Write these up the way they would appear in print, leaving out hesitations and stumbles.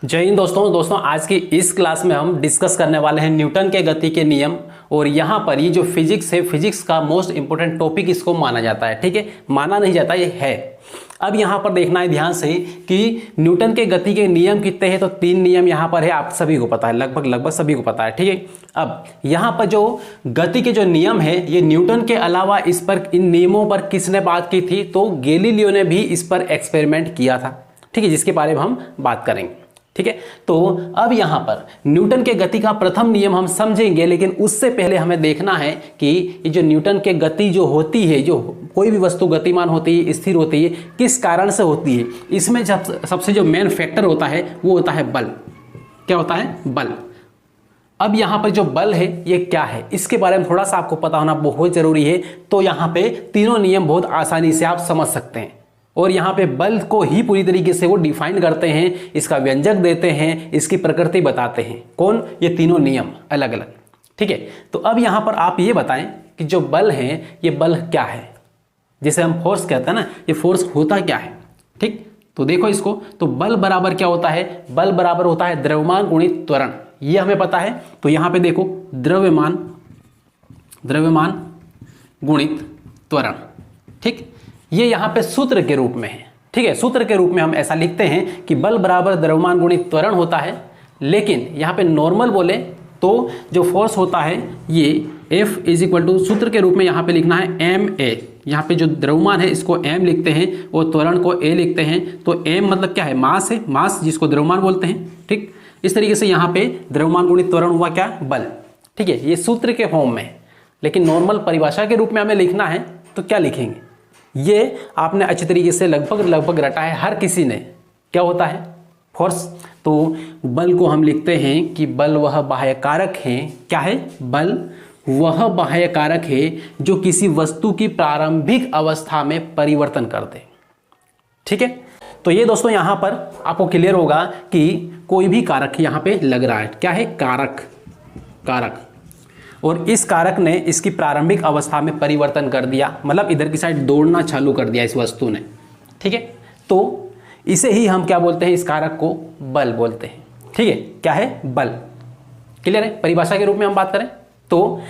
जय हिंद दोस्तों आज की इस क्लास में हम डिस्कस करने वाले हैं न्यूटन के गति के नियम। और यहाँ पर ये जो फिजिक्स है, फिजिक्स का मोस्ट इंपोर्टेंट टॉपिक इसको माना जाता है। ठीक है, माना नहीं जाता, ये है। अब यहाँ पर देखना है ध्यान से कि न्यूटन के गति के नियम कितने हैं। तो 3 नियम यहाँ पर है, आप सभी को पता है, लगभग सभी को पता है। ठीक है, अब यहाँ पर जो गति के जो नियम है, ये न्यूटन के अलावा इस पर, इन नियमों पर किसने बात की थी? तो गैलीलियो ने भी इस पर एक्सपेरिमेंट किया था। ठीक है, जिसके बारे में हम बात करेंगे। ठीक है, तो अब यहां पर न्यूटन के गति का प्रथम नियम हम समझेंगे, लेकिन उससे पहले हमें देखना है कि ये जो न्यूटन के गति जो होती है, जो कोई भी वस्तु गतिमान होती है, स्थिर होती है, किस कारण से होती है। इसमें जब सबसे जो मेन फैक्टर होता है वो होता है बल। क्या होता है? बल। अब यहां पर जो बल है ये क्या है, इसके बारे में थोड़ा सा आपको पता होना बहुत जरूरी है। तो यहां पे तीनों नियम बहुत आसानी से आप समझ सकते हैं। और यहाँ पे बल को ही पूरी तरीके से वो डिफाइन करते हैं, इसका व्यंजक देते हैं, इसकी प्रकृति बताते हैं। कौन? ये तीनों नियम अलग अलग। ठीक है, तो अब यहाँ पर आप ये बताएं कि जो बल है ये बल क्या है, जिसे हम फोर्स कहते हैं ना, ये फोर्स होता क्या है। ठीक, तो देखो इसको, तो बल बराबर क्या होता है? बल बराबर होता है द्रव्यमान गुणित त्वरण। ये हमें पता है। तो यहाँ पे देखो, द्रव्यमान गुणित त्वरण। ठीक, ये यहाँ पे सूत्र के रूप में है। ठीक है, सूत्र के रूप में हम ऐसा लिखते हैं कि बल बराबर द्रव्यमान गुणित त्वरण होता है। लेकिन यहाँ पे नॉर्मल बोले तो जो फोर्स होता है ये F इज इक्वल टू, सूत्र के रूप में यहाँ पे लिखना है ma। यहाँ पे जो द्रव्यमान है इसको m लिखते हैं और त्वरण को a लिखते हैं। तो m मतलब क्या है? मास है, मास जिसको द्रव्यमान बोलते हैं। ठीक, इस तरीके से यहाँ पे द्रव्यमान गुणित त्वरण हुआ क्या? बल। ठीक है, ये सूत्र के फॉर्म में है। लेकिन नॉर्मल परिभाषा के रूप में हमें लिखना है तो क्या लिखेंगे? ये आपने अच्छी तरीके से लगभग रटा है हर किसी ने। क्या होता है? फोर्स। तो बल को हम लिखते हैं कि बल वह बाह्य कारक है। क्या है? बल वह बाह्य कारक है जो किसी वस्तु की प्रारंभिक अवस्था में परिवर्तन कर दे। ठीक है, तो ये दोस्तों यहां पर आपको क्लियर होगा कि कोई भी कारक यहां पे लग रहा है। क्या है? कारक। और इस कारक ने इसकी प्रारंभिक अवस्था में परिवर्तन कर दिया, मतलब इधर की साइड दौड़ना चालू कर दिया इस वस्तु ने। ठीक है, तो इसे ही हम क्या बोलते हैं? इस कारक को बल बोलते हैं। ठीक है, क्या है? बल। क्लियर है? परिभाषा के रूप में हम बात करें तो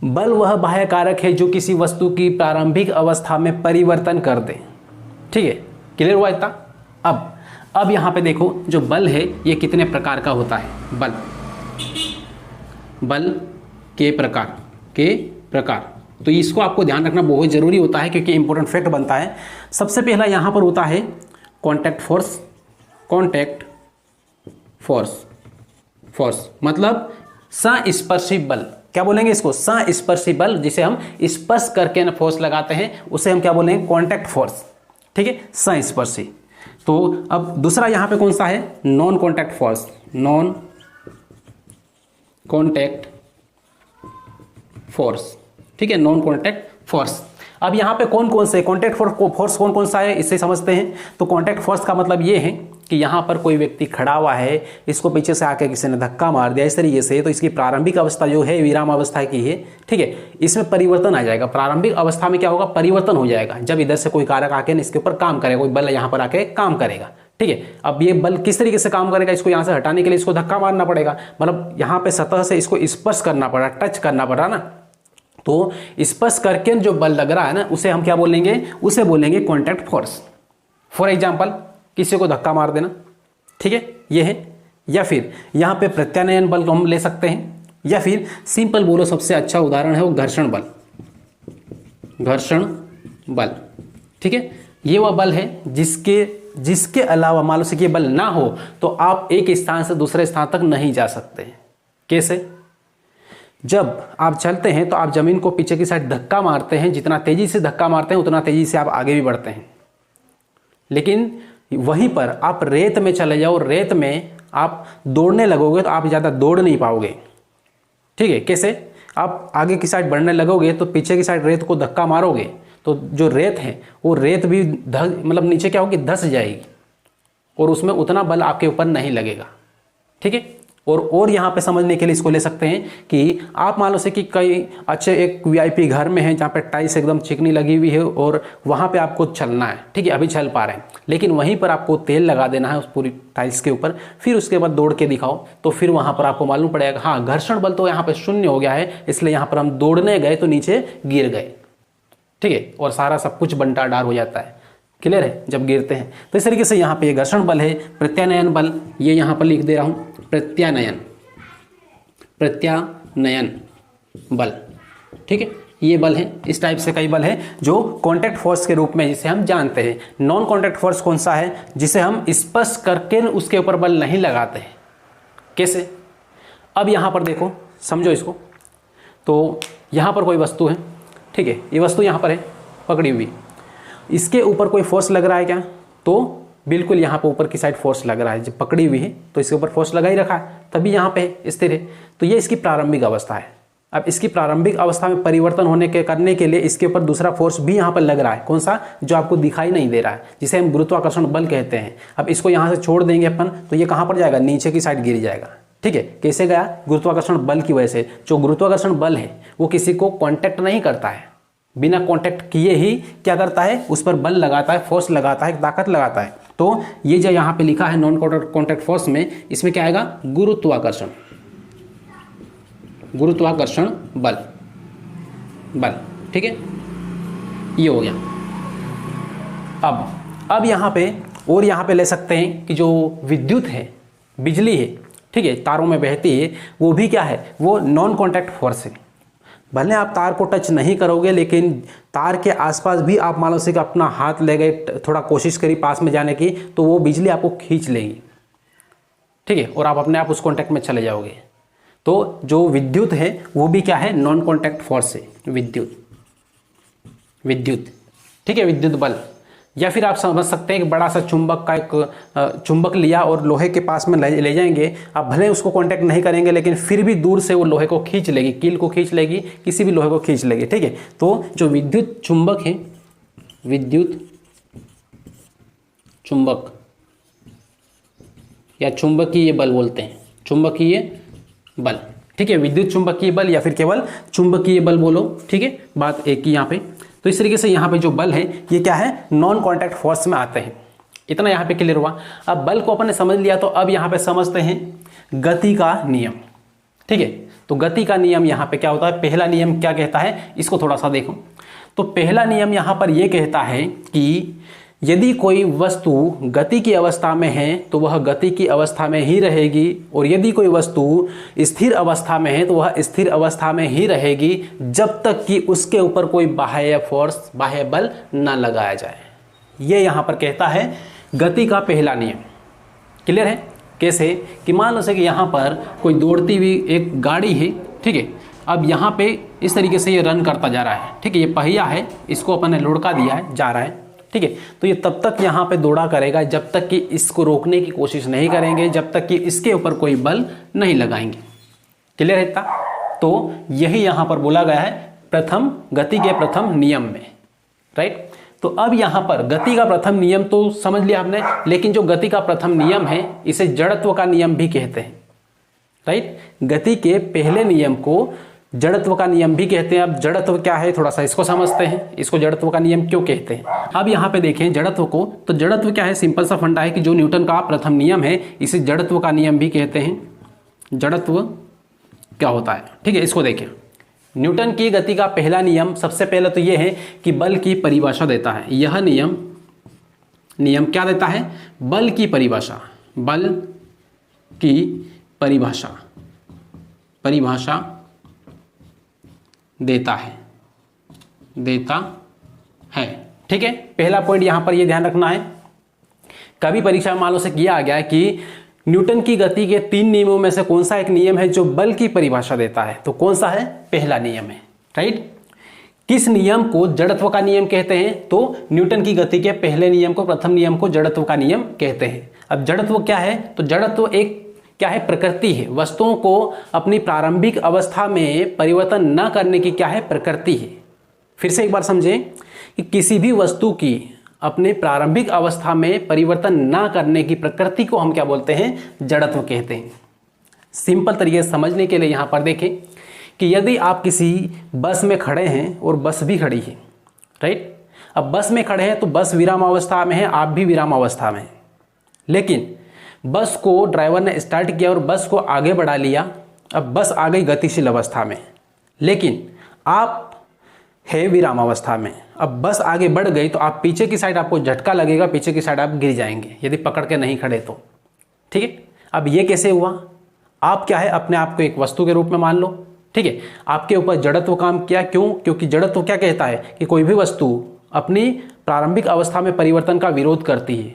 बल वह बाह्य कारक है जो किसी वस्तु की प्रारंभिक अवस्था में परिवर्तन कर दे। ठीक है, क्लियर हुआ इतना? अब यहां पे देखो, जो बल है ये कितने प्रकार का होता है? बल के प्रकार। तो इसको आपको ध्यान रखना बहुत जरूरी होता है, क्योंकि इंपॉर्टेंट फैक्ट बनता है। सबसे पहला यहां पर होता है कॉन्टैक्ट फोर्स मतलब संस्पर्शी बल। क्या बोलेंगे इसको? संस्पर्शी बल, जिसे हम स्पर्श करके ना फोर्स लगाते हैं, उसे हम क्या बोलेंगे? Contact force. ठीक है, संस्पर्शी। तो अब दूसरा यहां पे कौन सा है? Non contact force. ठीक है, नॉन कॉन्टैक्ट फोर्स। अब यहाँ पे कौन से कॉन्टैक्ट फोर्स कौन सा है, इससे समझते हैं। तो कॉन्टैक्ट फोर्स का मतलब ये है कि यहाँ पर कोई व्यक्ति खड़ा हुआ है, इसको पीछे से आके किसी ने धक्का मार दिया इस तरीके से, तो इसकी प्रारंभिक अवस्था जो है विराम अवस्था की है। ठीक है, इसमें परिवर्तन आ जाएगा। प्रारंभिक अवस्था में क्या होगा? परिवर्तन हो जाएगा जब इधर से कोई कारक आके इसके ऊपर काम करेगा, कोई बल यहाँ पर आके काम करेगा। ठीक है, अब ये बल किस तरीके से काम करेगा? इसको यहाँ से हटाने के लिए इसको धक्का मारना पड़ेगा, मतलब यहाँ पे सतह से इसको स्पर्श करना पड़ा, टच करना पड़ा ना। तो स्पर्श करके जो बल लग रहा है ना, उसे हम क्या बोलेंगे? उसे बोलेंगे कॉन्टैक्ट फोर्स। फॉर एग्जांपल, किसी को धक्का मार देना। ठीक है, ये है। या फिर यहाँ पे प्रत्यानयन बल को हम ले सकते हैं, या फिर सिंपल बोलो, सबसे अच्छा उदाहरण है वो घर्षण बल। ठीक है, ये वह बल है जिसके अलावा मान लो कि ये बल ना हो तो आप एक स्थान से दूसरे स्थान तक नहीं जा सकते। कैसे? जब आप चलते हैं तो आप जमीन को पीछे की साइड धक्का मारते हैं, जितना तेजी से धक्का मारते हैं उतना तेजी से आप आगे भी बढ़ते हैं। लेकिन वहीं पर आप रेत में चले जाओ, रेत में आप दौड़ने लगोगे तो आप ज़्यादा दौड़ नहीं पाओगे। ठीक है, कैसे? आप आगे की साइड बढ़ने लगोगे तो पीछे की साइड रेत को धक्का मारोगे तो जो रेत है वो रेत भी मतलब नीचे क्या होगी? धंस जाएगी और उसमें उतना बल आपके ऊपर नहीं लगेगा। ठीक है, और यहाँ पे समझने के लिए इसको ले सकते हैं कि आप मान लो से कि कई अच्छे एक वीआईपी घर में है जहाँ पे टाइल्स एकदम चिकनी लगी हुई है और वहाँ पे आपको चलना है, ठीक है, अभी चल पा रहे हैं, लेकिन वहीं पर आपको तेल लगा देना है उस पूरी टाइल्स के ऊपर, फिर उसके बाद दौड़ के दिखाओ, तो फिर वहाँ पर आपको मालूम पड़ेगा हाँ घर्षण बल तो यहाँ पर शून्य हो गया है, इसलिए यहाँ पर हम दौड़ने गए तो नीचे गिर गए, ठीक है, और सारा सब कुछ बंटाढार हो जाता है। क्लियर है जब गिरते हैं। तो इस तरीके से यहाँ पे ये घर्षण बल है। प्रत्यानयन बल ये यहाँ पर लिख दे रहा हूँ, प्रत्यानयन बल, ठीक है, ये बल है। इस टाइप से कई बल है जो कॉन्टैक्ट फोर्स के रूप में जिसे हम जानते हैं। नॉन कॉन्टैक्ट फोर्स कौन सा है? जिसे हम स्पर्श करके उसके ऊपर बल नहीं लगाते हैं। कैसे? अब यहाँ पर देखो, समझो इसको। तो यहाँ पर कोई वस्तु है, ठीक है, ये वस्तु यहाँ पर है पकड़ी हुई, इसके ऊपर कोई फोर्स लग रहा है क्या? तो बिल्कुल यहाँ पर ऊपर की साइड फोर्स लग रहा है। जब पकड़ी हुई है तो इसके ऊपर फोर्स लगा ही रखा है, तभी यहाँ पे स्थिर है। तो ये इसकी प्रारंभिक अवस्था है। अब इसकी प्रारंभिक अवस्था में परिवर्तन करने के लिए इसके ऊपर दूसरा फोर्स भी यहाँ पर लग रहा है। कौन सा? जो आपको दिखाई नहीं दे रहा है, जिसे हम गुरुत्वाकर्षण बल कहते हैं। अब इसको यहाँ से छोड़ देंगे अपन तो ये कहाँ पर जाएगा? नीचे की साइड गिर जाएगा, ठीक है। कैसे गया? गुरुत्वाकर्षण बल की वजह से। जो गुरुत्वाकर्षण बल है वो किसी को कॉन्टैक्ट नहीं करता है, बिना कांटेक्ट किए ही क्या करता है? उस पर बल लगाता है, फोर्स लगाता है, ताकत लगाता है। तो ये जो यहाँ पे लिखा है नॉन कांटेक्ट फोर्स में, इसमें क्या आएगा? गुरुत्वाकर्षण बल, ठीक है, ये हो गया। अब यहाँ पे और यहाँ पे ले सकते हैं कि जो विद्युत है, बिजली है, ठीक है, तारों में बहती है, वो भी क्या है? वो नॉन कांटेक्ट फोर्स है। भले आप तार को टच नहीं करोगे, लेकिन तार के आसपास भी आप मान लो से कि अपना हाथ ले गए, थोड़ा कोशिश करी पास में जाने की, तो वो बिजली आपको खींच लेगी, ठीक है, और आप अपने आप उस कांटेक्ट में चले जाओगे। तो जो विद्युत है वो भी क्या है? नॉन कांटेक्ट फोर्स है, विद्युत, ठीक है, विद्युत बल। या फिर आप समझ सकते हैं कि बड़ा सा चुंबक का एक चुंबक लिया और लोहे के पास में ले जाएंगे, आप भले उसको कांटेक्ट नहीं करेंगे, लेकिन फिर भी दूर से वो लोहे को खींच लेगी, कील को खींच लेगी, किसी भी लोहे को खींच लेगी, ठीक है। तो जो विद्युत चुंबक है, विद्युत चुंबक या चुंबकीय बल बोलते हैं, चुंबकीय बल, ठीक है, विद्युत चुंबकीय बल या फिर केवल चुंबकीय बल बोलो, ठीक है, बात एक ही यहाँ पे। तो इस तरीके से यहाँ पे जो बल है ये क्या है? नॉन कांटेक्ट फोर्स में आते हैं। इतना यहाँ पे क्लियर हुआ। अब बल को अपन ने समझ लिया, तो अब यहाँ पे समझते हैं गति का नियम, ठीक है। तो गति का नियम यहाँ पे क्या होता है? पहला नियम क्या कहता है, इसको थोड़ा सा देखो। तो पहला नियम यहाँ पर यह कहता है कि यदि कोई वस्तु गति की अवस्था में है तो वह गति की अवस्था में ही रहेगी, और यदि कोई वस्तु स्थिर अवस्था में है तो वह स्थिर अवस्था में ही रहेगी, जब तक कि उसके ऊपर कोई बाह्य फोर्स, बाह्य बल न लगाया जाए। ये यहाँ पर कहता है गति का पहला नियम। क्लियर है? कैसे? कि मान लो से कि यहाँ पर कोई दौड़ती हुई एक गाड़ी है, ठीक है। अब यहाँ पे इस तरीके से ये रन करता जा रहा है, ठीक है, ये पहिया है, इसको अपन ने लुढ़का दिया है, जा रहा है, ठीक है। तो ये तब तक यहाँ पे दौड़ा करेगा जब तक कि इसको रोकने की कोशिश नहीं करेंगे, जब तक कि इसके ऊपर कोई बल नहीं लगाएंगे। क्लियर है इतना? तो यही यहाँ पर बोला गया है प्रथम गति के प्रथम नियम में, राइट। तो अब यहाँ पर गति का प्रथम नियम तो समझ लिया हमने, लेकिन जो गति का प्रथम नियम है इसे जड़त्व का नियम भी कहते हैं, राइट। गति के पहले नियम को जड़त्व का नियम भी कहते हैं। अब जड़त्व क्या है थोड़ा सा इसको समझते हैं, इसको जड़त्व का नियम क्यों कहते हैं। अब यहाँ पे देखें जड़त्व को, तो जड़त्व क्या है? सिंपल सा फंडा है कि जो न्यूटन का प्रथम नियम है इसे जड़त्व का नियम भी कहते हैं। जड़त्व क्या होता है, ठीक है, इसको देखें। न्यूटन की गति का पहला नियम सबसे पहले तो यह है कि बल की परिभाषा देता है। यह नियम क्या देता है? बल की परिभाषा, बल की परिभाषा देता है, ठीक है। पहला पॉइंट यहां पर ये ध्यान रखना है। कभी परीक्षा में मान लो से किया गया कि न्यूटन की गति के 3 नियमों में से कौन सा एक नियम है जो बल की परिभाषा देता है, तो कौन सा है? पहला नियम है, राइट। किस नियम को जड़त्व का नियम कहते हैं? तो न्यूटन की गति के पहले नियम को, प्रथम नियम को जड़त्व का नियम कहते हैं। अब जड़त्व क्या है? तो जड़त्व एक क्या है? प्रकृति है। वस्तुओं को अपनी प्रारंभिक अवस्था में परिवर्तन न करने की क्या है? प्रकृति है। फिर से एक बार समझें कि किसी भी वस्तु की अपने प्रारंभिक अवस्था में परिवर्तन न करने की प्रकृति को हम क्या बोलते हैं? जड़त्व कहते हैं। सिंपल तरीके से समझने के लिए यहाँ पर देखें कि यदि आप किसी बस में खड़े हैं और बस भी खड़ी है, राइट। अब बस में खड़े हैं तो बस विराम अवस्था में है, आप भी विराम अवस्था में हैं, लेकिन बस को ड्राइवर ने स्टार्ट किया और बस को आगे बढ़ा लिया। अब बस आ गई गतिशील अवस्था में, लेकिन आप है विराम अवस्था में। अब बस आगे बढ़ गई तो आप पीछे की साइड, आपको झटका लगेगा, पीछे की साइड आप गिर जाएंगे यदि पकड़ के नहीं खड़े तो, ठीक है। अब ये कैसे हुआ? आप क्या है, अपने आप को एक वस्तु के रूप में मान लो, ठीक है। आपके ऊपर जड़त्व काम किया, क्यों? क्योंकि जड़त्व क्या कहता है कि कोई भी वस्तु अपनी प्रारंभिक अवस्था में परिवर्तन का विरोध करती है।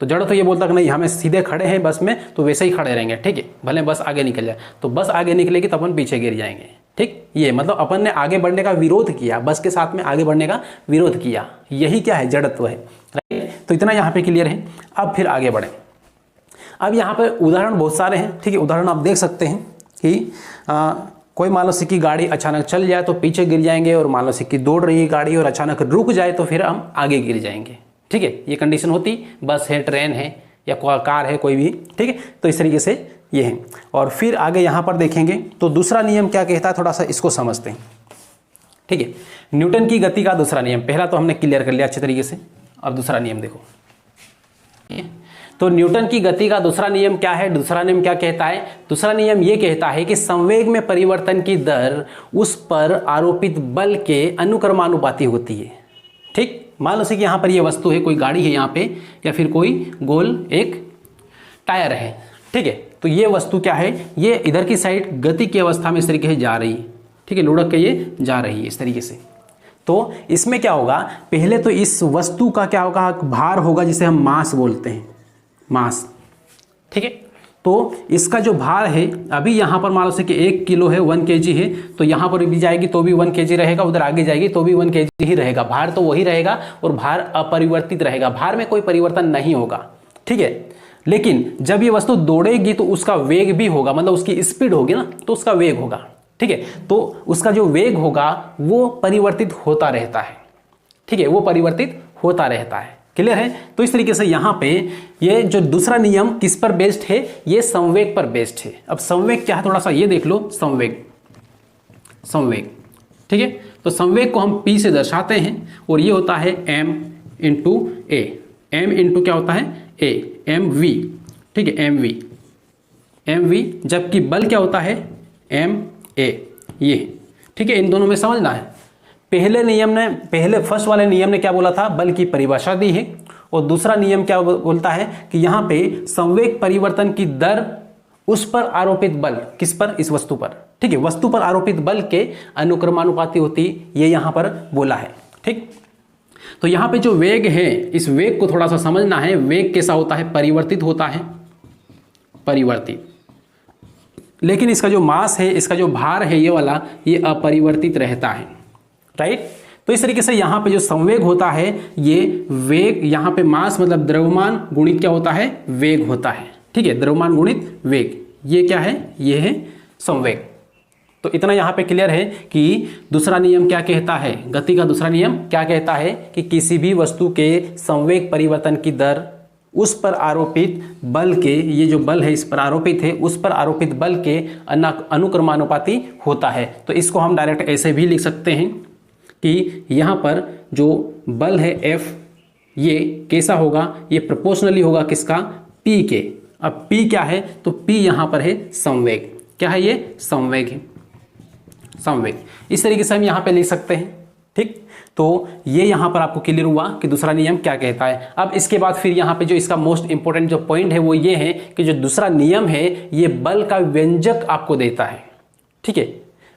तो जड़त्व ये बोलता कि नहीं, हमें सीधे खड़े हैं बस में तो वैसे ही खड़े रहेंगे, ठीक है, भले बस आगे निकल जाए। तो बस आगे निकलेगी तो अपन पीछे गिर जाएंगे, ठीक। ये मतलब अपन ने आगे बढ़ने का विरोध किया, बस के साथ में आगे बढ़ने का विरोध किया, यही क्या है, जड़त्व है, राइट। तो इतना यहाँ पे क्लियर है। अब फिर आगे बढ़े। अब यहाँ पे उदाहरण बहुत सारे हैं, ठीक है। उदाहरण आप देख सकते हैं कि कोई मान लो सिक्की गाड़ी अचानक चल जाए तो पीछे गिर जाएंगे, और मान लो सिक्की दौड़ रही है गाड़ी और अचानक रुक जाए तो फिर हम आगे गिर जाएंगे, ठीक है। ये कंडीशन होती, बस है, ट्रेन है या कार है कोई भी, ठीक है। तो इस तरीके से ये है। और फिर आगे यहाँ पर देखेंगे तो दूसरा नियम क्या कहता है, थोड़ा सा इसको समझते हैं, ठीक है। न्यूटन की गति का दूसरा नियम, पहला तो हमने क्लियर कर लिया अच्छे तरीके से। अब दूसरा नियम देखो, तो न्यूटन की गति का दूसरा नियम क्या है? दूसरा नियम क्या कहता है? दूसरा नियम ये कहता है कि संवेग में परिवर्तन की दर उस पर आरोपित बल के अनुक्रमानुपाती होती है, ठीक। मान लो कि यहाँ पर ये वस्तु है, कोई गाड़ी है यहाँ पे, या फिर कोई गोल एक टायर है, ठीक है। तो ये वस्तु क्या है, ये इधर की साइड गति की अवस्था में इस तरीके से जा रही है, ठीक है, लुढ़क के ये जा रही है इस तरीके से। तो इसमें क्या होगा, पहले तो इस वस्तु का क्या होगा, भार होगा, जिसे हम मास बोलते हैं, मास, ठीक है। तो इसका जो भार है, अभी यहाँ पर मान लो से कि 1 किलो है, 1 kg है, तो यहाँ पर भी जाएगी तो भी 1 kg रहेगा, उधर आगे जाएगी तो भी 1 kg ही रहेगा, भार तो वही रहेगा और भार अपरिवर्तित रहेगा, भार में कोई परिवर्तन नहीं होगा, ठीक है। लेकिन जब ये वस्तु दौड़ेगी तो उसका वेग भी होगा, मतलब उसकी स्पीड होगी ना, तो उसका वेग होगा, ठीक है। तो उसका जो वेग होगा वो परिवर्तित होता रहता है, ठीक है, वो परिवर्तित होता रहता है। क्लियर है? तो इस तरीके से यहाँ पे ये जो दूसरा नियम किस पर बेस्ड है, ये संवेग पर बेस्ड है। अब संवेग क्या है, थोड़ा सा ये देख लो, संवेग, संवेग, ठीक है। तो संवेग को हम P से दर्शाते हैं और ये होता है m इंटू ए, m इंटू क्या होता है, a, mv, ठीक है, mv, जबकि बल क्या होता है, ma, ये, ठीक है। इन दोनों में समझना है। पहले फर्स्ट वाले नियम ने क्या बोला था, बल की परिभाषा दी है, और दूसरा नियम क्या बोलता है कि यहाँ पे संवेग परिवर्तन की दर उस पर आरोपित बल, किस पर, इस वस्तु पर, ठीक है, वस्तु पर आरोपित बल के अनुक्रमानुपाती होती, ये यहाँ पर बोला है, ठीक। तो यहाँ पे जो वेग है, इस वेग को थोड़ा सा समझना है। वेग कैसा होता है, परिवर्तित होता है, परिवर्तित, लेकिन इसका जो मास है, इसका जो भार है, ये वाला, ये अपरिवर्तित रहता है, राइट। तो इस तरीके से यहाँ पे जो संवेग होता है, ये वेग, यहाँ पे मास मतलब द्रव्यमान गुणित क्या होता है, वेग होता है, ठीक है, द्रव्यमान गुणित वेग, ये क्या है, ये है संवेग। तो इतना यहाँ पे क्लियर है कि दूसरा नियम क्या कहता है, गति का दूसरा नियम क्या कहता है कि किसी भी वस्तु के संवेग परिवर्तन की दर उस पर आरोपित बल के, ये जो बल है इस पर आरोपित है, उस पर आरोपित बल के अनुक्रमानुपाती होता है। तो इसको हम डायरेक्ट ऐसे भी लिख सकते हैं कि यहाँ पर जो बल है F, ये कैसा होगा, ये प्रोपोर्शनली होगा किसका, P के। अब P क्या है, तो P यहाँ पर है संवेग, क्या है, ये संवेग है, संवेग। इस तरीके से हम यहाँ पे लिख सकते हैं, ठीक। तो ये यहाँ पर आपको क्लियर हुआ कि दूसरा नियम क्या कहता है। अब इसके बाद फिर यहाँ पे जो इसका मोस्ट इंपोर्टेंट जो पॉइंट है वो ये है कि जो दूसरा नियम है ये बल का व्यंजक आपको देता है, ठीक है।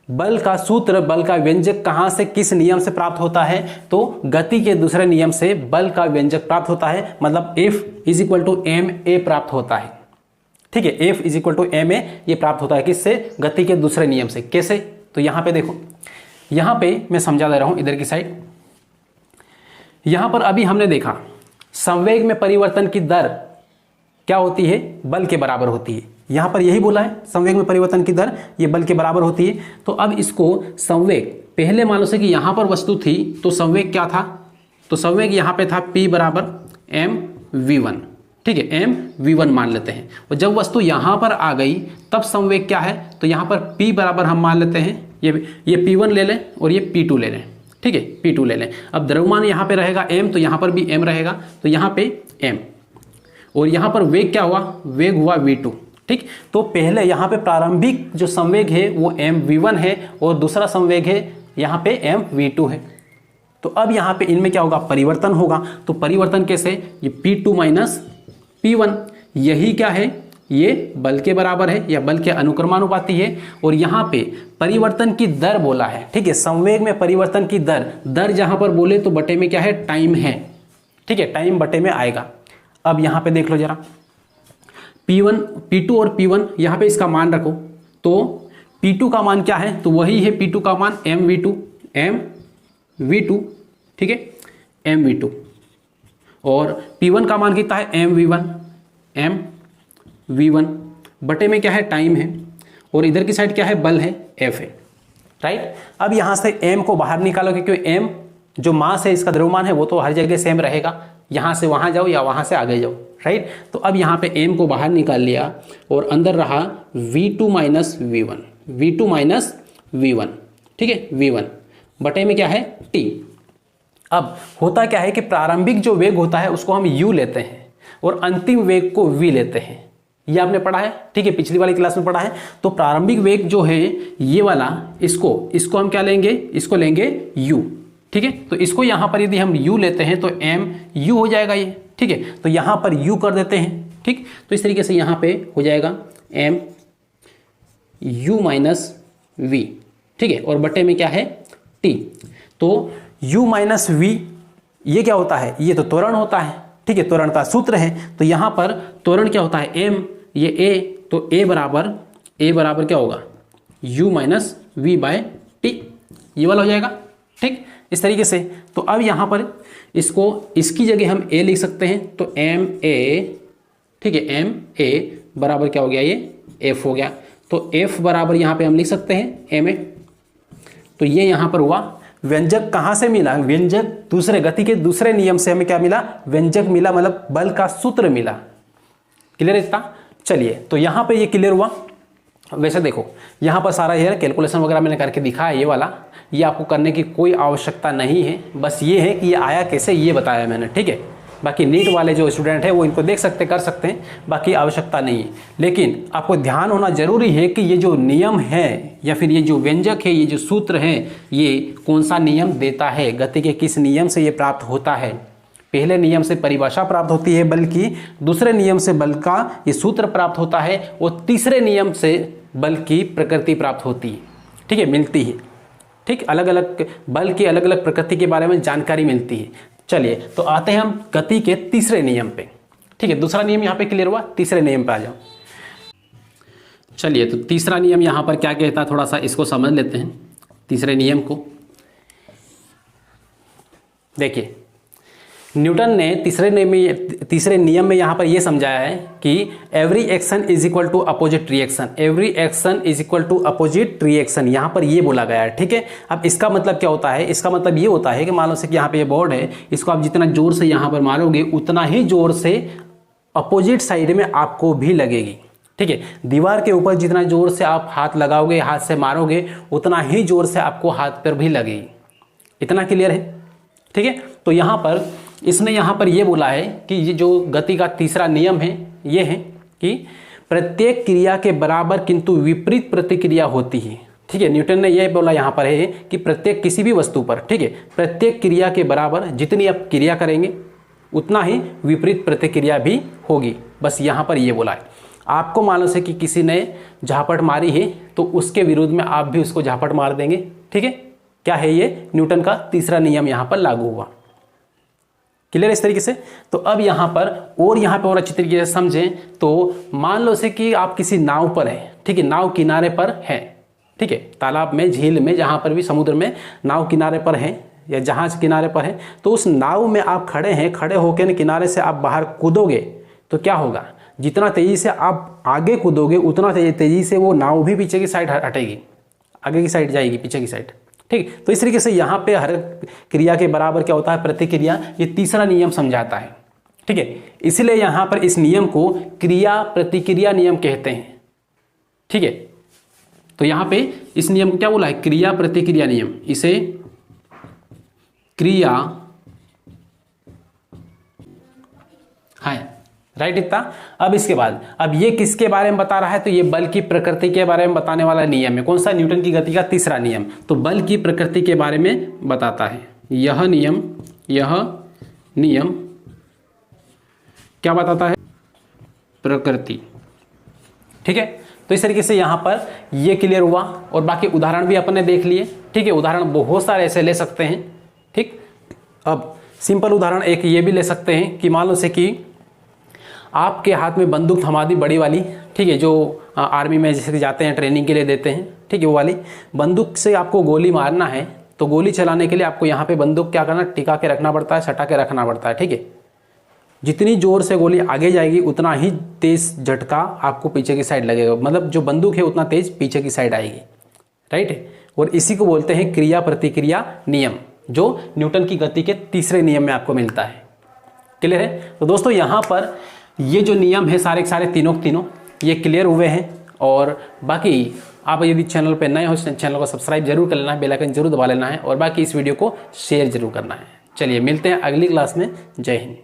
बल का सूत्र, बल का व्यंजक कहाँ से, किस नियम से प्राप्त होता है, तो गति के दूसरे नियम से बल का व्यंजक प्राप्त होता है, मतलब F is equal to ma प्राप्त होता है, ठीक है। F is equal to ma ये प्राप्त होता है किससे, गति के दूसरे नियम से। कैसे, तो यहाँ पे देखो, यहाँ पे मैं समझा दे रहा हूं, इधर की साइड, यहाँ पर अभी हमने देखा संवेग में परिवर्तन की दर क्या होती है, बल के बराबर होती है। यहाँ पर यही बोला है, संवेग में परिवर्तन की दर ये बल के बराबर होती है। तो अब इसको संवेग, पहले मान लो से कि यहाँ पर वस्तु थी तो संवेग क्या था, तो संवेग यहाँ पे था P बराबर mv1, ठीक है, एम v1 मान लेते हैं। और जब वस्तु यहाँ पर आ गई तब संवेग क्या है, तो यहाँ पर p बराबर हम मान लेते हैं, ये p1 ले लें और ये p2 ले लें, ठीक है, p2 ले लें। अब द्रव्यमान यहाँ पे रहेगा m, तो यहाँ पर भी m रहेगा, तो यहाँ पे m, और यहाँ पर वेग क्या हुआ, वेग हुआ v2, ठीक। तो पहले यहाँ पे प्रारंभिक जो संवेग है वो mv1 है और दूसरा संवेग है यहाँ पे mv2 है। तो अब यहाँ पे इनमें क्या होगा, परिवर्तन होगा। तो परिवर्तन कैसे, ये p2 माइनस p1, यही क्या है, ये बल के बराबर है या बल के अनुक्रमानुपाती है। और यहाँ पे परिवर्तन की दर बोला है, ठीक है, संवेग में परिवर्तन की दर जहाँ पर बोले तो बटे में क्या है, टाइम है, ठीक है, टाइम बटे में आएगा। अब यहाँ पे देख लो जरा, P1, P2 और P1 यहाँ पे इसका मान रखो, तो P2 का मान क्या है, तो वही है P2 का मान mv2, ठीक है, mv2, और P1 का मान कितना है, mv1 बटे में क्या है, टाइम है, और इधर की साइड क्या है, बल है, F है, राइट। अब यहाँ से m को बाहर निकालोगे, क्योंकि m जो मास है, इसका द्रव्यमान है, वो तो हर जगह सेम रहेगा, यहाँ से वहाँ जाओ या वहाँ से आगे जाओ, राइट। तो अब यहाँ पे m को बाहर निकाल लिया और अंदर रहा v2 माइनस v1, ठीक है, v1 बटे में क्या है, t। अब होता क्या है कि प्रारंभिक जो वेग होता है उसको हम u लेते हैं और अंतिम वेग को v लेते हैं, ये आपने पढ़ा है, ठीक है, पिछली वाली क्लास में पढ़ा है। तो प्रारंभिक वेग जो है ये वाला, इसको हम क्या लेंगे, इसको लेंगे u, ठीक है। तो इसको यहाँ पर यदि हम u लेते हैं तो m u हो जाएगा ये, ठीक है। तो यहाँ पर u कर देते हैं, ठीक। तो इस तरीके से यहाँ पे हो जाएगा m u माइनस v, ठीक है, और बटे में क्या है, t। तो u माइनस v ये क्या होता है, ये तो त्वरण होता है, ठीक है, त्वरण का सूत्र है। तो यहाँ पर त्वरण क्या होता है, m, ये a, तो a बराबर क्या होगा, u minus v by t, ये वाला हो जाएगा, ठीक, इस तरीके से। तो अब यहाँ पर इसकी जगह हम a लिख सकते हैं, तो ma, ठीक है, ma बराबर क्या हो गया, ये f हो गया। तो f बराबर यहाँ पे हम लिख सकते हैं ma। तो ये यहाँ पर हुआ, व्यंजक कहाँ से मिला, व्यंजक दूसरे गति के दूसरे नियम से हमें क्या मिला, व्यंजक मिला, मतलब बल का सूत्र मिला। क्लियर इतना, चलिए, तो यहाँ पे ये क्लियर हुआ। वैसे देखो यहाँ पर सारा ये कैलकुलेशन वगैरह मैंने करके दिखा है, ये वाला, ये आपको करने की कोई आवश्यकता नहीं है, बस ये है कि ये आया कैसे, ये बताया मैंने, ठीक है। बाकी नीट वाले जो स्टूडेंट है वो इनको देख सकते, कर सकते हैं, बाकी आवश्यकता नहीं है। लेकिन आपको ध्यान होना जरूरी है कि ये जो नियम है या फिर ये जो व्यंजक है, ये जो सूत्र है, ये कौन सा नियम देता है, गति के किस नियम से ये प्राप्त होता है। पहले नियम से परिभाषा प्राप्त होती है बल की, दूसरे नियम से बल का ये सूत्र प्राप्त होता है, और तीसरे नियम से बल की प्रकृति प्राप्त होती है, ठीक है, मिलती है, ठीक, अलग अलग बल की अलग अलग प्रकृति के बारे में जानकारी मिलती है। चलिए, तो आते हैं हम गति के तीसरे नियम पे, ठीक है। दूसरा नियम यहाँ पे क्लियर हुआ, तीसरे नियम पे आ जाओ। चलिए, तो तीसरा नियम यहाँ पर क्या कहता है, थोड़ा सा इसको समझ लेते हैं तीसरे नियम को। देखिए, न्यूटन ने तीसरे नियम में यहाँ पर यह समझाया है कि every action is equal to opposite reaction, every action is equal to opposite reaction, यहाँ पर ये बोला गया है, ठीक है। अब इसका मतलब क्या होता है, इसका मतलब ये होता है कि मान लो से कि यहाँ पे ये बोर्ड है, इसको आप जितना जोर से यहाँ पर मारोगे उतना ही जोर से अपोजिट साइड में आपको भी लगेगी, ठीक है। दीवार के ऊपर जितना जोर से आप हाथ लगाओगे, हाथ से मारोगे, उतना ही जोर से आपको हाथ पर भी लगेगी। इतना क्लियर है, ठीक है। तो यहाँ पर इसने यहाँ पर यह बोला है कि ये जो गति का तीसरा नियम है ये है कि प्रत्येक क्रिया के बराबर किंतु विपरीत प्रतिक्रिया होती है, ठीक है। न्यूटन ने यह बोला यहाँ पर है कि प्रत्येक किसी भी वस्तु पर, ठीक है, प्रत्येक क्रिया के बराबर जितनी आप क्रिया करेंगे उतना ही विपरीत प्रतिक्रिया भी होगी, बस यहाँ पर यह बोला है। आपको मालूम है कि किसी ने झापट मारी है तो उसके विरुद्ध में आप भी उसको झापट मार देंगे, ठीक है। क्या है ये, न्यूटन का तीसरा नियम यहाँ पर लागू हुआ। क्लियर इस तरीके से। तो अब यहाँ पर और अच्छी तरीके से समझें तो मान लो से कि आप किसी नाव पर हैं, ठीक है, नाव किनारे पर है, ठीक है, तालाब में, झील में, जहाँ पर भी समुद्र में नाव किनारे पर है या जहाज किनारे पर है, तो उस नाव में आप खड़े हैं, खड़े होकर किनारे से आप बाहर कूदोगे तो क्या होगा, जितना तेजी से आप आगे कूदोगे उतना तेजी से वो नाव भी पीछे की साइड हटेगी, आगे की साइड जाएगी, पीछे की साइड, ठीक। तो इस तरीके से यहाँ पे हर क्रिया के बराबर क्या होता है, प्रतिक्रिया, ये तीसरा नियम समझाता है, ठीक है, इसलिए यहां पर इस नियम को क्रिया प्रतिक्रिया नियम कहते हैं। ठीक है, तो यहां पे इस नियम को क्या बोला है, क्रिया प्रतिक्रिया नियम, इसे क्रिया है, राइट इतना। अब इसके बाद अब ये किसके बारे में बता रहा है, तो ये बल की प्रकृति के बारे में बताने वाला नियम है। कौन सा, न्यूटन की गति का तीसरा नियम, तो बल की प्रकृति के बारे में बताता है। यह नियम क्या बताता है, प्रकृति। ठीक है, तो इस तरीके से यहां पर ये क्लियर हुआ और बाकी उदाहरण भी अपन ने देख लिए। ठीक है, उदाहरण बहुत सारे ऐसे ले सकते हैं। ठीक, अब सिंपल उदाहरण एक ये भी ले सकते हैं कि मान लो से कि आपके हाथ में बंदूक थमा दी बड़ी वाली, ठीक है, जो आर्मी में जैसे जाते हैं ट्रेनिंग के लिए देते हैं, ठीक है, वो वाली बंदूक से आपको गोली मारना है, तो गोली चलाने के लिए आपको यहाँ पे बंदूक क्या करना, टिका के रखना पड़ता है, सटा के रखना पड़ता है। ठीक है, जितनी जोर से गोली आगे जाएगी उतना ही तेज झटका आपको पीछे की साइड लगेगा, मतलब जो बंदूक है उतना तेज पीछे की साइड आएगी, राइट है। और इसी को बोलते हैं क्रिया प्रतिक्रिया नियम, जो न्यूटन की गति के तीसरे नियम में आपको मिलता है। क्लियर है। तो दोस्तों यहाँ पर ये जो नियम है सारे के सारे तीनों ये क्लियर हुए हैं। और बाकी आप यदि चैनल पे नए हो, चैनल को सब्सक्राइब जरूर कर लेना है, बेल आइकन जरूर दबा लेना है और बाकी इस वीडियो को शेयर जरूर करना है। चलिए मिलते हैं अगली क्लास में। जय हिंद।